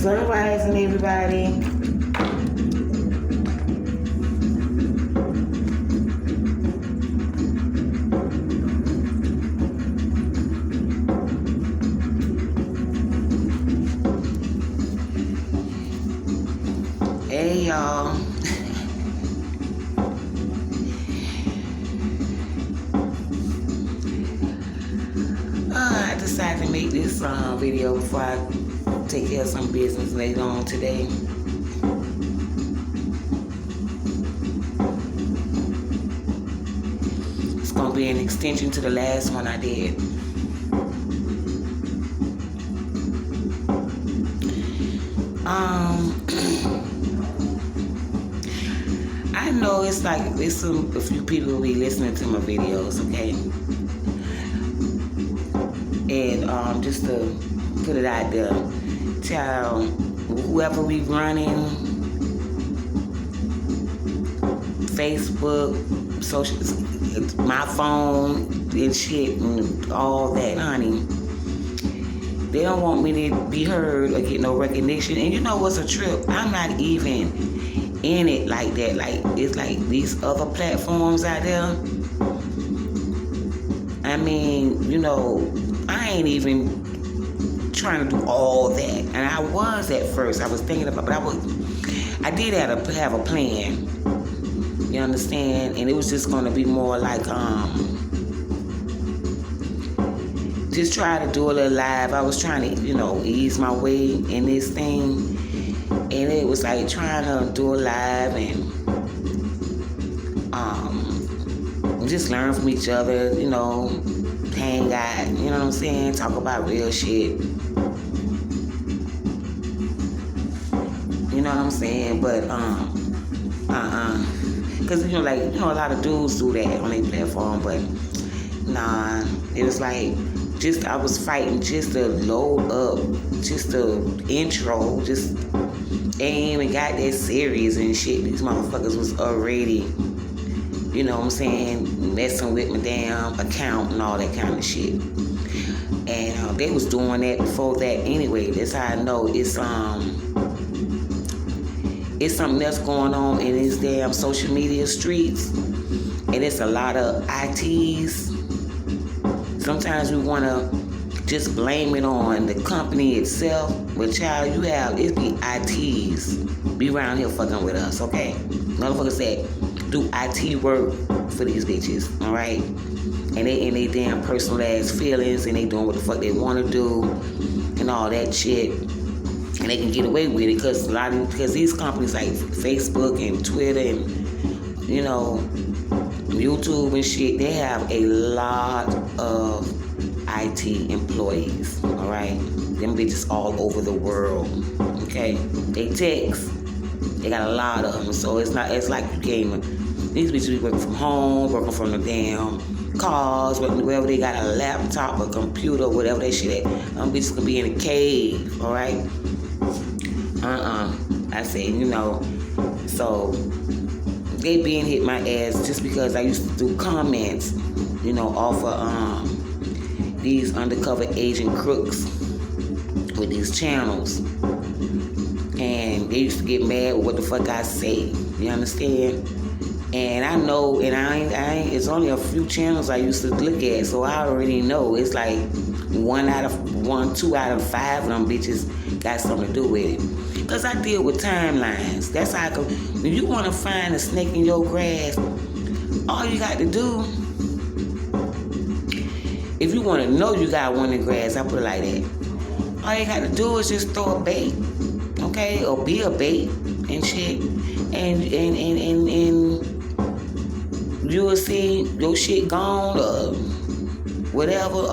Sunrising, everybody. Hey, y'all. I decided to make this video before I take care of some business later on today. It's gonna be an extension to the last one I did. I know it's like a few people will be listening to my videos, okay? And just to put it out there, tell whoever we running, Facebook, social, my phone and shit and all that, honey. They don't want me to be heard or get no recognition. And you know what's a trip? I'm not even in it like that. Like, it's like these other platforms out there. I mean, you know, I ain't even trying to do all that. And I was at first. I was thinking about, but I did have a plan. You understand? And it was just gonna be more like just try to do a little live. I was trying to, you know, ease my way in this thing. And it was like trying to do a live and just learn from each other, you know, hang out, you know what I'm saying? Talk about real shit. You know what I'm saying? But, because, you know, like, you know, a lot of dudes do that on their platform, but nah, it was like, I was fighting just to load up, just the intro, just ain't even got that serious and shit. These motherfuckers was already, you know what I'm saying, messing with my damn account and all that kind of shit. And they was doing that before that anyway. That's how I know it's something else going on in these damn social media streets. And it's a lot of ITs. Sometimes we want to just blame it on the company itself. But child, you have, it be ITs be around here fucking with us, okay? Motherfuckers that do IT work for these bitches, all right? And they in their damn personal ass feelings, and they doing what the fuck they want to do and all that shit. And they can get away with it because these companies like Facebook and Twitter and, you know, YouTube and shit, they have a lot of IT employees, all right? Them bitches all over the world, okay? They text. They got a lot of them, so it's like you can't. These bitches be working from home, working from the damn cars, wherever they got a laptop, a computer, whatever that shit at. Them bitches could be in a cave, all right? I say, you know, so they being hit my ass just because I used to do comments, you know, off of these undercover agent crooks with these channels. And they used to get mad with what the fuck I say. You understand? And I know, and I ain't, it's only a few channels I used to look at, so I already know it's like 2 out of 5 of them bitches got something to do with it. Because I deal with timelines. That's how I go. When you want to find a snake in your grass, all you got to do, if you want to know you got one in the grass, I put it like that. All you got to do is just throw a bait, okay? Or be a bait and shit. And you will see your shit gone or whatever.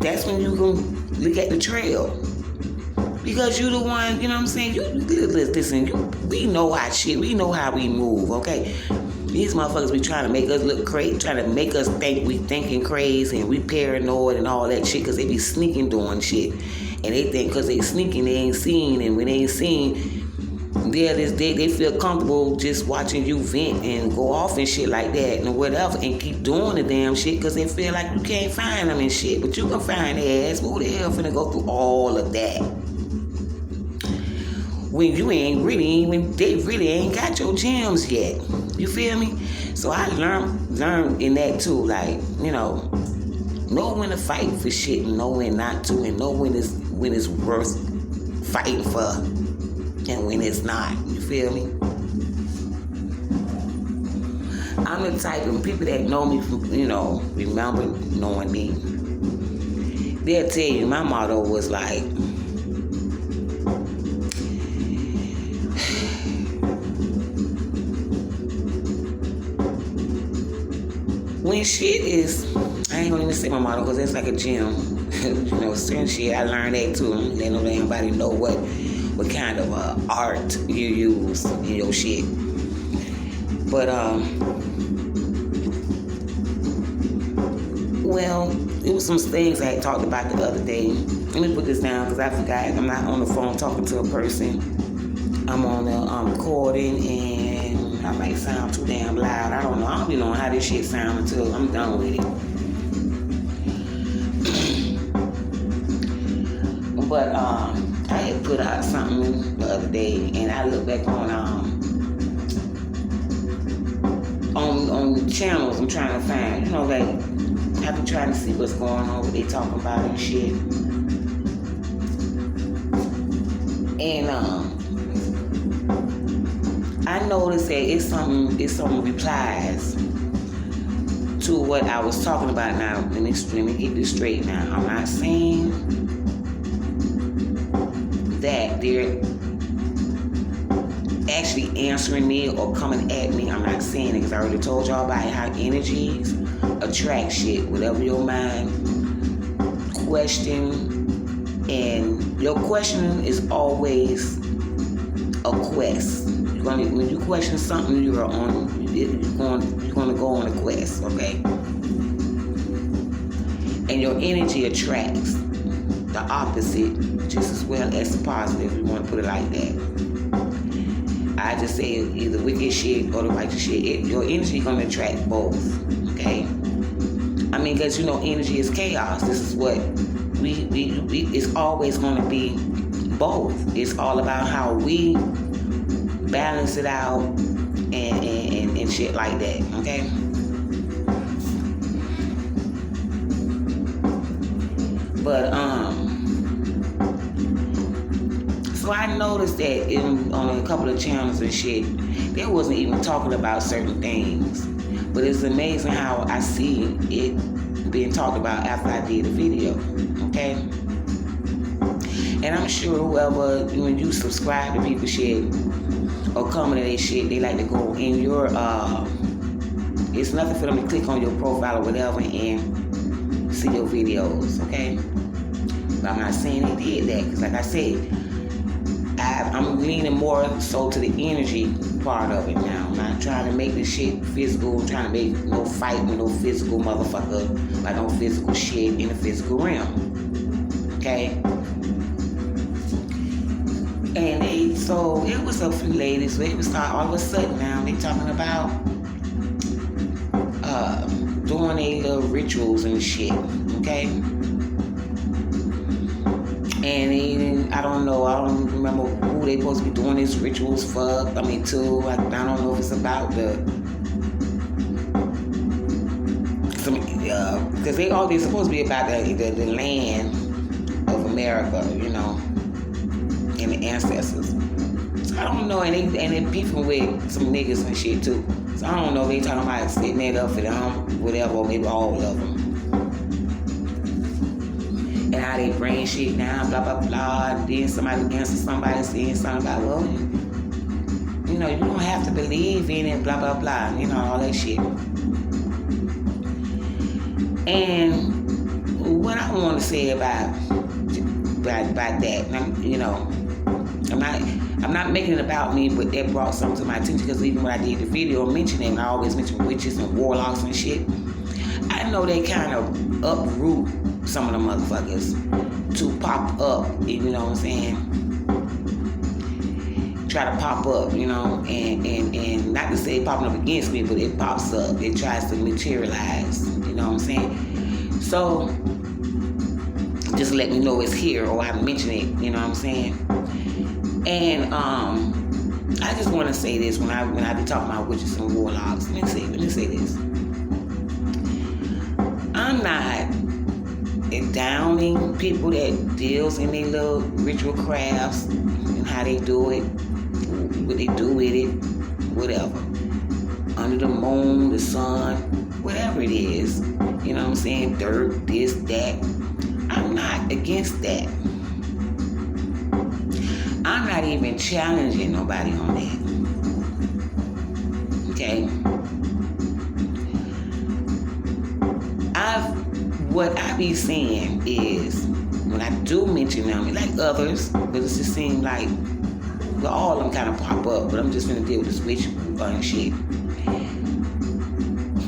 That's when you can look at the trail. Because you the one, you know what I'm saying? Listen, we know our shit. We know how we move, okay? These motherfuckers be trying to make us look crazy, trying to make us think we thinking crazy and we paranoid and all that shit because they be sneaking doing shit. And they think because they sneaking, they ain't seen. And when they ain't seen, they feel comfortable just watching you vent and go off and shit like that and whatever and keep doing the damn shit because they feel like you can't find them and shit. But you can find their ass. Who the hell finna go through all of that? when you ain't really even, they really ain't got your gems yet. You feel me? So I learned in that too, like, know when to fight for shit and know when not to, and know when it's worth fighting for and when it's not. You feel me? I'm the type of people that know me from, remember knowing me. They'll tell you my motto was like, when shit is, I ain't gonna even say my motto because that's like a gym. Certain shit, I learned that too. They don't let anybody know what kind of art you use in your shit. But, well, it was some things I had talked about the other day. Let me put this down because I forgot. I'm not on the phone talking to a person. I'm on the recording, and I might sound too damn loud. I don't know. I don't even know how this shit sounds until I'm done with it. But I had put out something the other day, and I looked back on the channels. I'm trying to find, I've been trying to see what's going on, what they talking about and shit. And I noticed that it's some replies to what I was talking about now. Let me get this straight now. I'm not saying that they're actually answering me or coming at me. I'm not saying it because I already told y'all about how energies attract shit. Whatever your mind question, and your question is always a quest. When you question something, you're gonna go on a quest, okay? And your energy attracts the opposite just as well as the positive. You want to put it like that. I just say either wicked shit or the righteous shit. Your energy is gonna attract both, okay? I mean, because energy is chaos. This is what we it's always gonna be both. It's all about how we balance it out and shit like that, okay? But so I noticed that on a couple of channels and shit, they wasn't even talking about certain things. But it's amazing how I see it being talked about after I did the video, okay? And I'm sure whoever, when you subscribe to people's shit or comment to their shit, they like to go in your, it's nothing for them to click on your profile or whatever and see your videos, okay? But I'm not saying they did that, because like I said, I'm leaning more so to the energy part of it now. I'm not trying to make this shit physical. I'm trying to make no fight with no physical motherfucker, like no physical shit in the physical realm, okay? And so it was a few ladies, so it was all of a sudden now they talking about doing their little rituals and shit, okay? And I don't remember who they supposed to be doing these rituals for. I don't know if it's about because they're supposed to be about the land of America, and the ancestors. So I don't know, and they beefing with some niggas and shit too. So I don't know if they talking about setting that up for them, whatever, or maybe all of them. And how they bring shit down, blah, blah, blah. And then somebody answers somebody saying something about, well, you don't have to believe in it, blah, blah, blah. All that shit. And what I want to say about that, I'm not making it about me, but that brought something to my attention, because even when I did the video mentioning, I always mention witches and warlocks and shit. I know they kind of uproot some of the motherfuckers to pop up, you know what I'm saying? Try to pop up, and not to say popping up against me, but it pops up. It tries to materialize, you know what I'm saying? So just let me know it's here, or I mention it, you know what I'm saying? And I just want to say this when I be talking about witches and warlocks. Let me say this. I'm not downing people that deals in their little ritual crafts and how they do it, what they do with it, whatever. Under the moon, the sun, whatever it is. You know what I'm saying? Dirt, this, that. I'm not against that. I'm not even challenging nobody on that. Okay? What I be saying is, when I do mention them, like others, but it just seems like, well, all of them kind of pop up, but I'm just going to deal with this witch shit.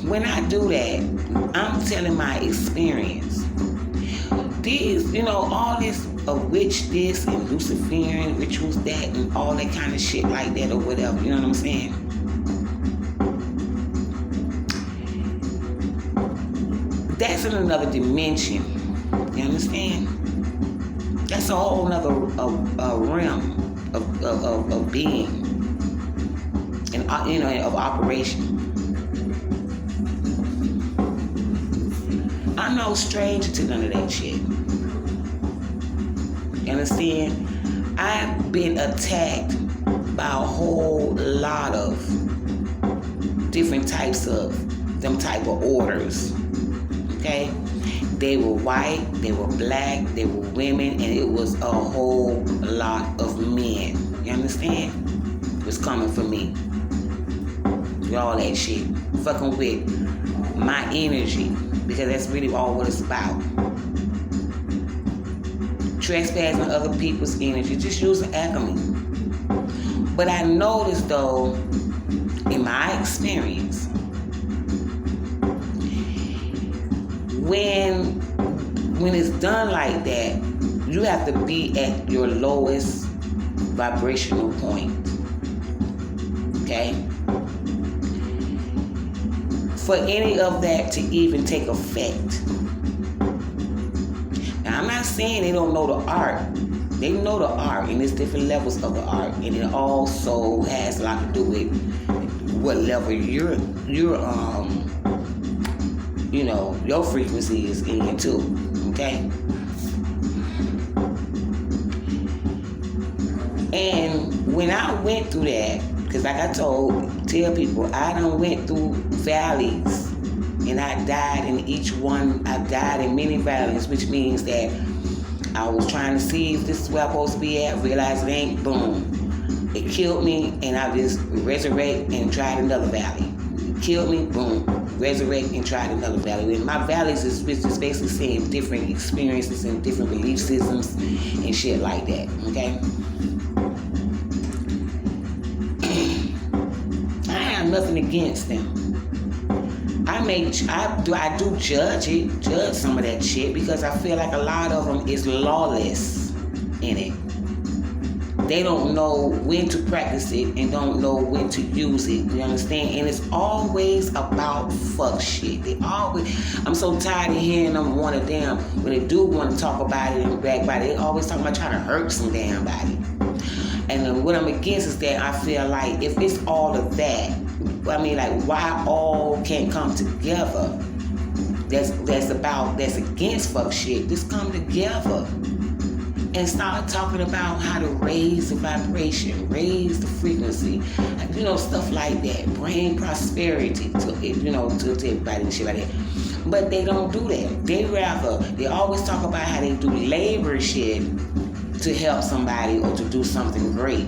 When I do that, I'm telling my experience. These, all this witch this and Luciferian rituals that and all that kind of shit like that or whatever, you know what I'm saying? That's in another dimension. You understand? That's a whole nother realm of being and of operation. I'm no stranger to none of that shit. You understand? I've been attacked by a whole lot of different types of them type of orders. Okay? They were white, they were black, they were women, and it was a whole lot of men. You understand? It was coming for me. With all that shit. Fucking with my energy. Because that's really all what it's about. Trespassing other people's energy. Just using alchemy. But I noticed though, in my experience, when it's done like that, you have to be at your lowest vibrational point. Okay? For any of that to even take effect. Now, I'm not saying they don't know the art. They know the art, and there's different levels of the art, and it also has a lot to do with what level your frequency is in too. Okay? And when I went through that, because like I tell people, I done went through valleys, and I died in each one. I died in many valleys, which means that I was trying to see if this is where I'm supposed to be at, realized it ain't, boom. It killed me, and I just resurrect and tried another valley. It killed me, boom. Resurrect and tried another valley. And my valleys is just basically saying different experiences and different belief systems and shit like that, okay? Nothing against them. I do judge some of that shit because I feel like a lot of them is lawless in it. They don't know when to practice it and don't know when to use it. You understand? And it's always about fuck shit. I'm so tired of hearing them one of them when they do want to talk about it and brag about it. They always talking about trying to hurt some damn body. And what I'm against is that I feel like if it's all of that, why all can't come together? That's against fuck shit. Just come together and start talking about how to raise the vibration, raise the frequency, stuff like that. Bring prosperity to everybody and shit like that. But they don't do that. They always talk about how they do labor shit to help somebody or to do something great.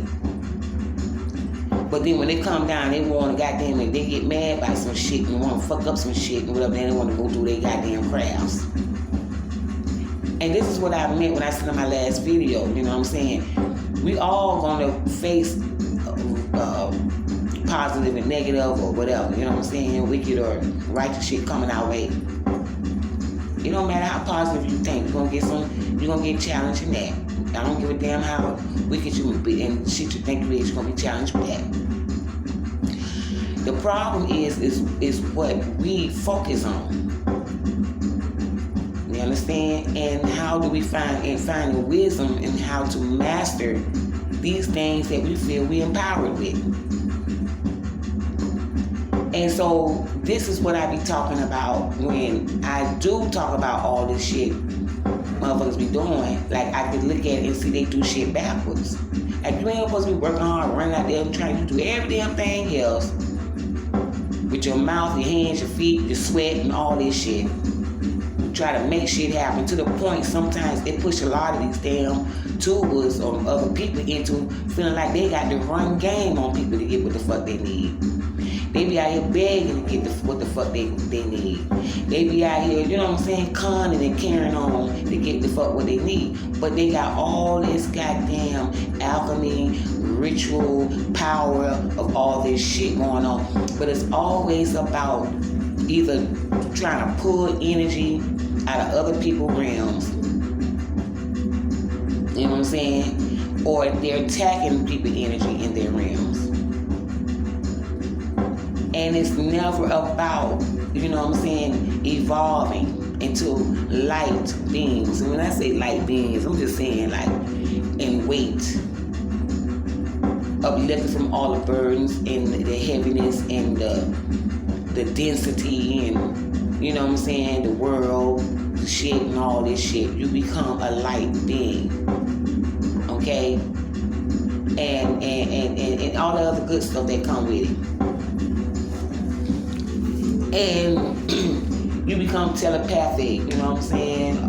But then when they come down, they want to goddamn, they get mad by some shit and want to fuck up some shit and whatever, then they want to go do their goddamn crafts. And this is what I meant when I said in my last video, you know what I'm saying? We all gonna face positive and negative or whatever, you know what I'm saying? Wicked or righteous shit coming our way. It don't matter how positive you think, you're gonna get challenged in that. I don't give a damn how wicked you be and shit you think you is, you're gonna be challenged with that. The problem is what we focus on. You understand? And how do we find the wisdom and how to master these things that we feel we empowered with. And so this is what I be talking about when I do talk about all this shit motherfuckers be doing. Like, I could look at it and see they do shit backwards. Like, you ain't supposed to be working hard, running out there and trying to do every damn thing else with your mouth, your hands, your feet, your sweat, and all this shit. Try to make shit happen to the point sometimes it push a lot of these damn tubers or other people into feeling like they got to run game on people to get what the fuck they need. They be out here begging to get what the fuck they need. They be out here, you know what I'm saying, conning and carrying on to get the fuck what they need. But they got all this goddamn alchemy, ritual, power of all this shit going on. But it's always about either trying to pull energy out of other people's realms. You know what I'm saying? Or they're attacking people's energy in their realms. And it's never about, you know what I'm saying, evolving into light beings. And when I say light beings, I'm just saying like in weight, uplifted from all the burdens and the heaviness and the density and, you know what I'm saying, the world, the shit and all this shit. You become a light being, okay? And all the other good stuff that come with it. And you become telepathic, you know what I'm saying?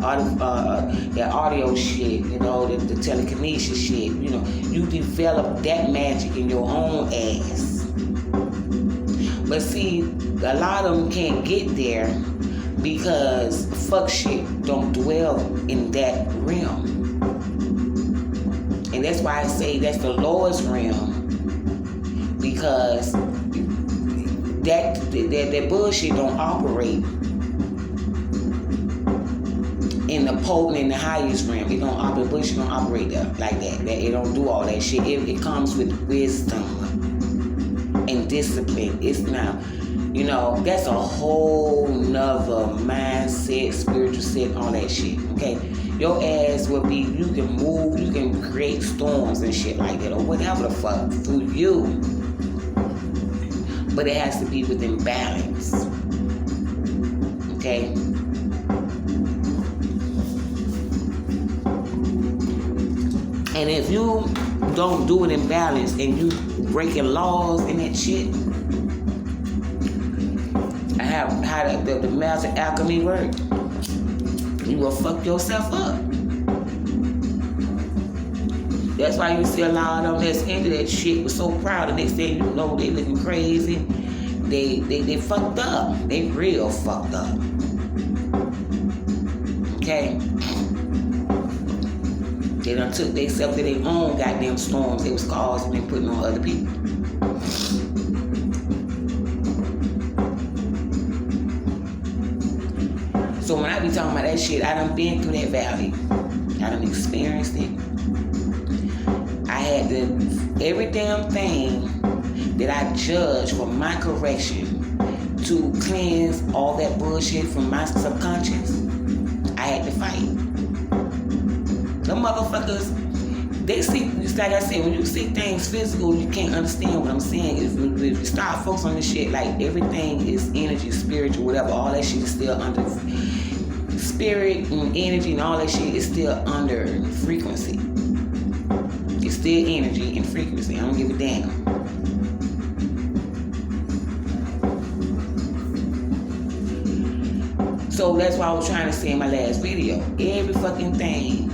That audio shit, you know, the telekinesis shit, you know. You develop that magic in your own ass. But see, a lot of them can't get there because fuck shit don't dwell in that realm. And that's why I say that's the lowest realm, because that bullshit don't operate in the potent and the highest realm. It don't operate. Bullshit don't operate there like that. It don't do all that shit. It comes with wisdom and discipline. It's not, you know, that's a whole nother mindset, spiritual set, all that shit. Okay, your ass will be. You can move. You can create storms and shit like that, or whatever the fuck through you. But it has to be within balance. Okay? And if you don't do it in balance and you breaking laws and that shit, I have how the master alchemy work. You will fuck yourself up. That's why you see a lot of them that's into that shit was so proud, and next thing you know they looking crazy. They fucked up. They real fucked up. Okay? They done took themselves to their own goddamn storms they was causing and putting on other people. So when I be talking about that shit, I done been through that valley. I done experienced it. I had to, every damn thing that I judged for my correction to cleanse all that bullshit from my subconscious, I had to fight. Them motherfuckers, they see, just like I said, when you see things physical, you can't understand what I'm saying. If you start focusing on this shit, like everything is energy, spiritual, whatever, all that shit is still under spirit and energy and all that shit is still under frequency. It's still energy and frequency. I don't give a damn. So that's what I was trying to say in my last video. Every fucking thing,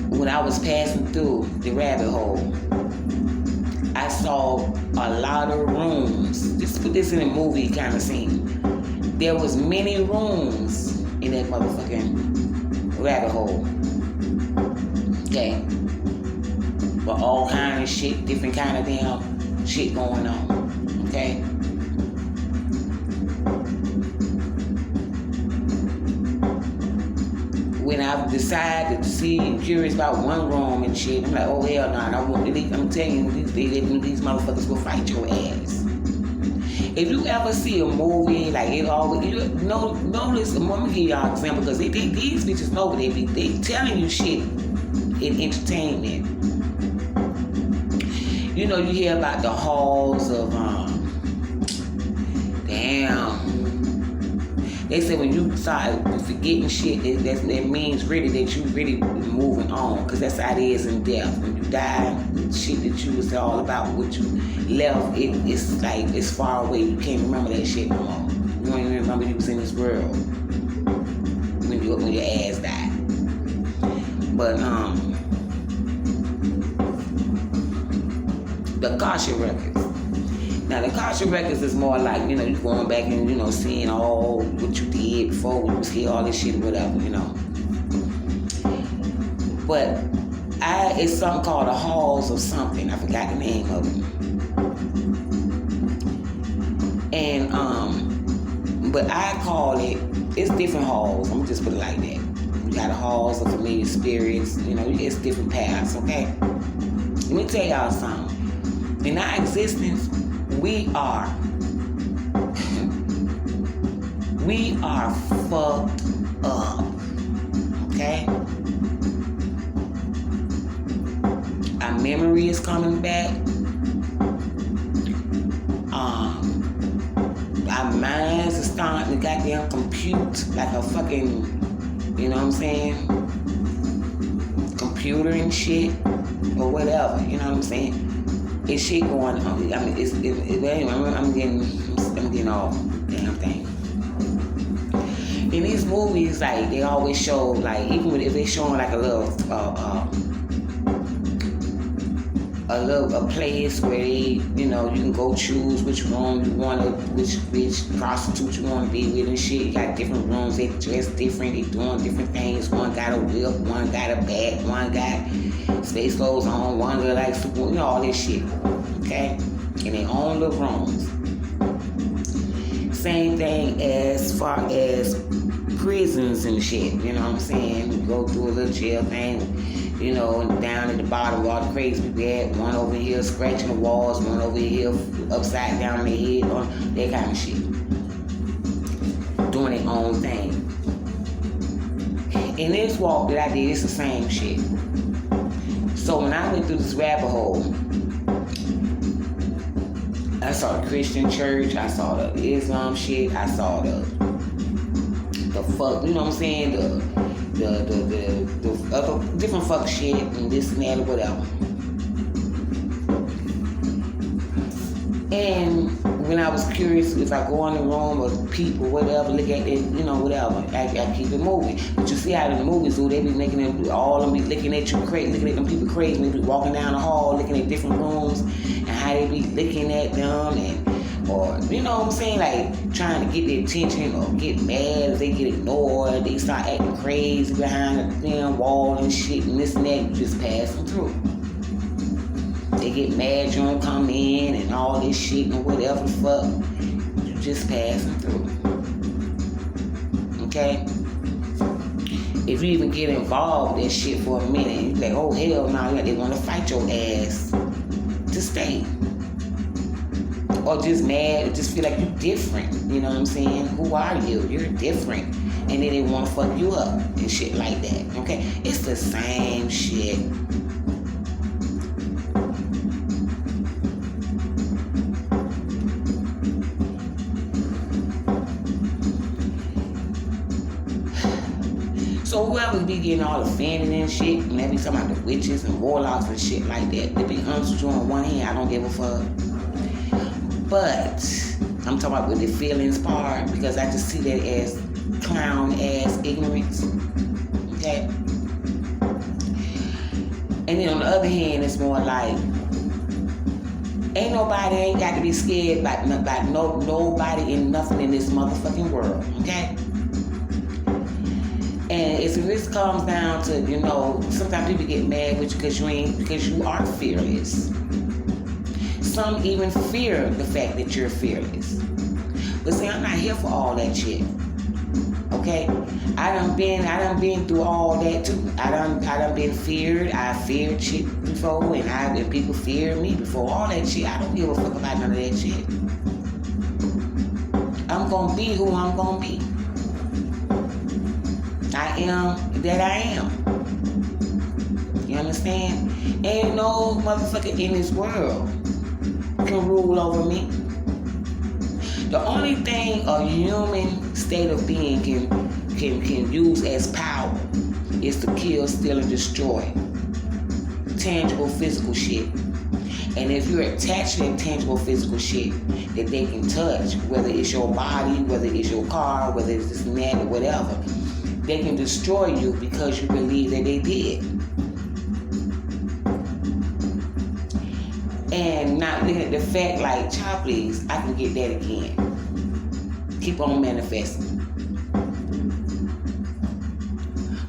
when I was passing through the rabbit hole, I saw a lot of rooms. Just put this in a movie kind of scene. There was many rooms in that motherfucking rabbit hole. Okay. But all kind of shit, different kind of damn shit going on. Okay. When I decided to see and curious about one room and shit, I'm like, oh hell no, I won't believe. I'm telling you, these motherfuckers will fight your ass. If you ever see a movie, like it always, you notice, let me give y'all an example, because these bitches know what they telling you shit in entertainment. You know, you hear about the halls of they say when you start forgetting shit, that means really that you really moving on, because that's how it is in death. When you die, the shit that you was all about, what you left, it's like it's far away. You can't remember that shit no more. You don't even remember you was in this world when your ass died. But the Akashic records. Now, the Akashic records is more like, you know, you going back and, you know, seeing all what you did before when you was here, all this shit or whatever, you know. But it's something called the halls of something. I forgot the name of it. And, but I call it's different halls. I'm gonna just put it like that. You got the halls of familiar spirits, you know, it's different paths, okay? Let me tell y'all something. In our existence, we are fucked up, okay? Our memory is coming back. Our minds are starting to goddamn compute like a fucking, you know what I'm saying, computer and shit, or whatever, you know what I'm saying? It's shit going on. I mean, I'm getting off damn thing. In these movies, like, they always show, like, even if they showing like a place where they, you know, you can go choose which room you want to, which prostitute you want to be with and shit. You got different rooms, they dress different, they doing different things. One got a whip, one got a bat, one got space clothes on, one look like super, you know, all this shit, okay? In their own little rooms. Same thing as far as prisons and shit, you know what I'm saying? You go through a little jail thing, you know, and down at the bottom where all the crazy people at, one over here scratching the walls, one over here upside down on their head, that kind of shit. Doing their own thing. In this walk that I did, it's the same shit. So when I went through this rabbit hole, I saw the Christian church, I saw the Islam shit, I saw the fuck, you know what I'm saying, the other different fuck shit and this and that or whatever. And when I was curious, if I go in the room or people, whatever, look at it, you know, whatever, I keep it moving. But you see how in the movies, dude, they be making them, all of them be looking at you crazy, looking at them people crazy, they be walking down the hall, looking at different rooms, and how they be looking at them, and, or, you know what I'm saying, like, trying to get their attention or get mad if they get ignored, they start acting crazy behind the damn wall and shit, and this and that, you just pass them through. They get mad, you don't come in and all this shit and whatever the fuck. You just pass them through. Okay? If you even get involved in shit for a minute, you're like, oh hell no, they want to fight your ass to stay. Or just mad, or just feel like you're different. You know what I'm saying? Who are you? You're different. And then they want to fuck you up and shit like that. Okay? It's the same shit. So whoever be getting all offended and shit, and they be talking about the witches and warlocks and shit like that, to be honest with you on one hand, I don't give a fuck. But I'm talking about with the feelings part, because I just see that as clown ass ignorance. Okay? And then on the other hand, it's more like, ain't got to be scared by nobody and nothing in this motherfucking world. Okay? And if this comes down to, you know, sometimes people get mad with you because you are fearless. Some even fear the fact that you're fearless. But see, I'm not here for all that shit. Okay? I done been through all that too. I done been feared. I feared shit before, and people feared me before. All that shit. I don't give a fuck about none of that shit. I'm gonna be who I'm gonna be. I am that I am. You understand? Ain't no motherfucker in this world can rule over me. The only thing a human state of being can use as power is to kill, steal, and destroy. Tangible physical shit. And if you're attached to intangible physical shit that they can touch, whether it's your body, whether it's your car, whether it's this and that, or whatever, they can destroy you because you believe that they did. And not looking at the fact like, child, please, I can get that again. Keep on manifesting.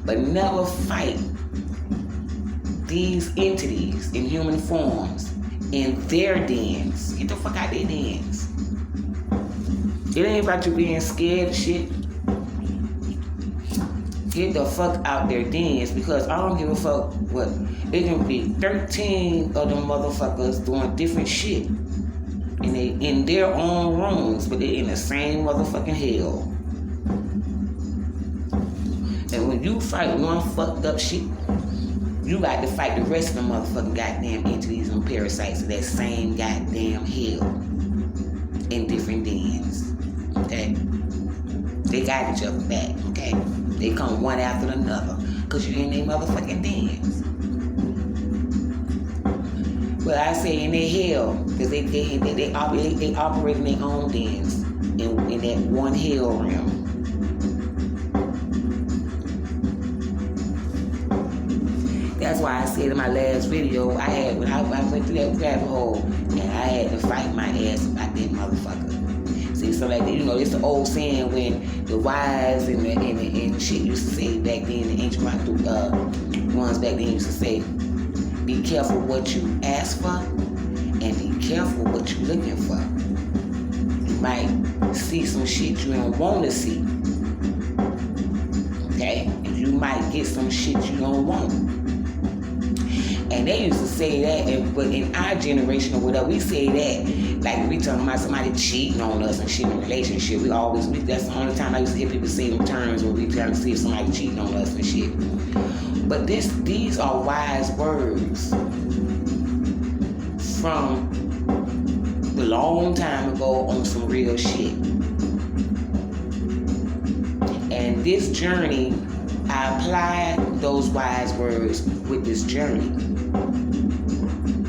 But never fight these entities in human forms in their dens. Get the fuck out their dens. It ain't about you being scared of shit. Get the fuck out their dens, because I don't give a fuck what. It can be 13 of them motherfuckers doing different shit in their own rooms, but they're in the same motherfucking hell. And when you fight one fucked up shit, you got to fight the rest of the motherfucking goddamn entities and parasites of that same goddamn hell in different dens. Okay? They got each other back, okay? They come one after another, because you're in their motherfucking dens. But I say in their hell, because they operate in their own dens in that one hell realm. That's why I said in my last video, when I went through that rabbit hole, and I had to fight my ass about that motherfucker. See, so like, you know, it's the old saying when the wise and shit used to say back then, the ancient ones back then used to say, be careful what you ask for, and be careful what you looking for. You might see some shit you don't want to see. Okay? And you might get some shit you don't want. And they used to say that, but in our generation or whatever, we say that like we talking about somebody cheating on us and shit in a relationship. That's the only time I used to hear people say them terms when we trying to see if somebody cheating on us and shit. But these are wise words from a long time ago on some real shit. And this journey, I applied those wise words with this journey.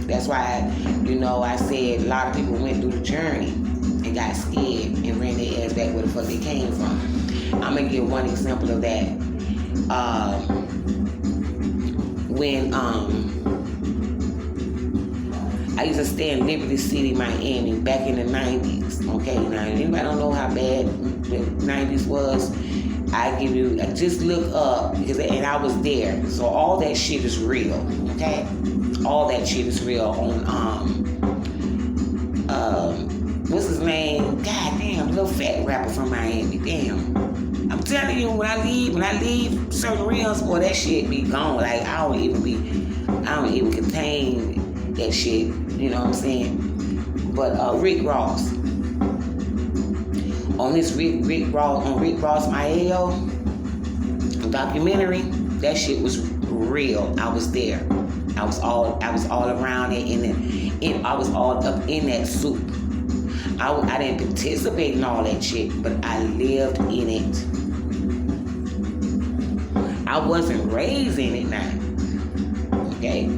That's why, you know, I said a lot of people went through the journey and got scared and ran their ass back where the fuck they came from. I'm going to give one example of that. When I used to stay in Liberty City, Miami, back in the 90s. Okay, now anybody don't know how bad the 90s was, I give you, just look up, and I was there. So all that shit is real, okay? All that shit is real on, what's his name? God damn, little fat rapper from Miami, damn. I'm telling you, when I leave certain reels, boy, that shit be gone. Like, I don't even contain that shit, you know what I'm saying? But Rick Ross, on this Rick Ross Mayo documentary, that shit was real. I was there. I was all around it, I was all up in that soup. I didn't participate in all that shit, but I lived in it. I wasn't raised in it now. Okay?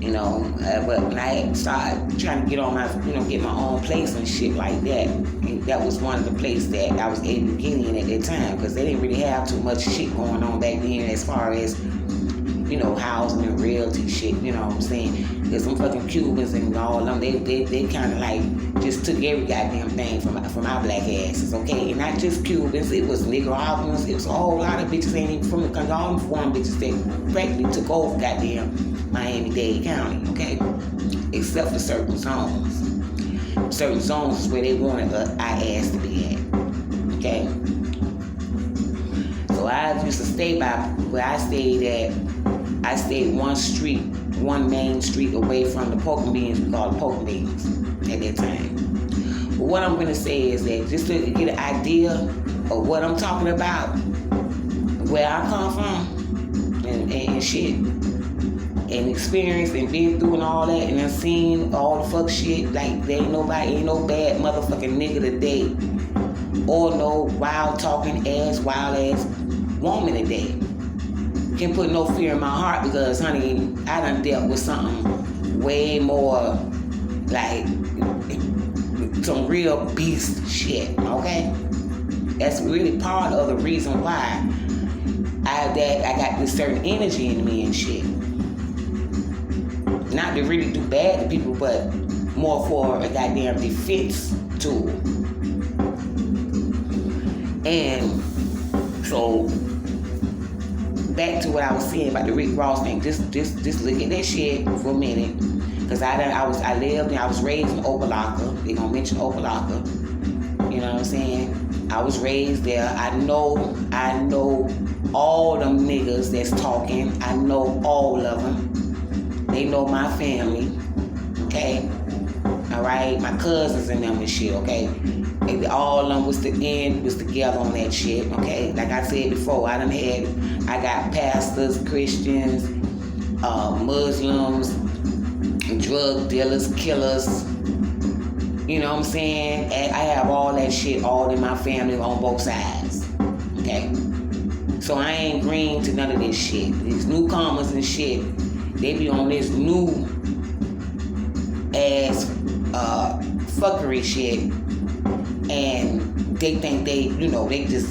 You know, but when I started trying to get on my, get my own place and shit like that, and that was one of the places that I was able to get in at that time, because they didn't really have too much shit going on back then as far as, housing and realty shit, you know what I'm saying? There's some fucking Cubans and all of them, they kind of like just took every goddamn thing from our black asses, okay? And not just Cubans, it was Nicaraguans, it was a whole lot of bitches ain't even from the country, all them foreign bitches that practically took over goddamn Miami-Dade County, okay? Except for certain zones. Certain zones is where they wanted our ass to be at, okay? So I used to stay by where I stayed at. I stayed one main street away from the pork and beans, we called pork and beans at that time. But what I'm gonna say is that just to get an idea of what I'm talking about, where I come from, and shit, and experienced and been through and all that, and I've seen all the fuck shit. Like, there ain't no bad motherfucking nigga today, or no wild ass woman today can put no fear in my heart, because, honey, I done dealt with something way more, like, some real beast shit, okay? That's really part of the reason why I got this certain energy in me and shit. Not to really do bad to people, but more for a goddamn defense tool. And so, back to what I was saying about the Rick Ross thing. Just look at that shit for a minute, because I was raised in Opalaka. They gonna mention Opalaka. You know what I'm saying? I was raised there. I know all them niggas that's talking. I know all of them. They know my family. Okay? Alright? My cousins and them and shit, okay? And all of them was together on that shit, okay? Like I said before, I got pastors, Christians, Muslims, drug dealers, killers. You know what I'm saying? And I have all that shit all in my family on both sides. Okay? So I ain't green to none of this shit. These newcomers and shit, they be on this new ass fuckery shit, and they think they just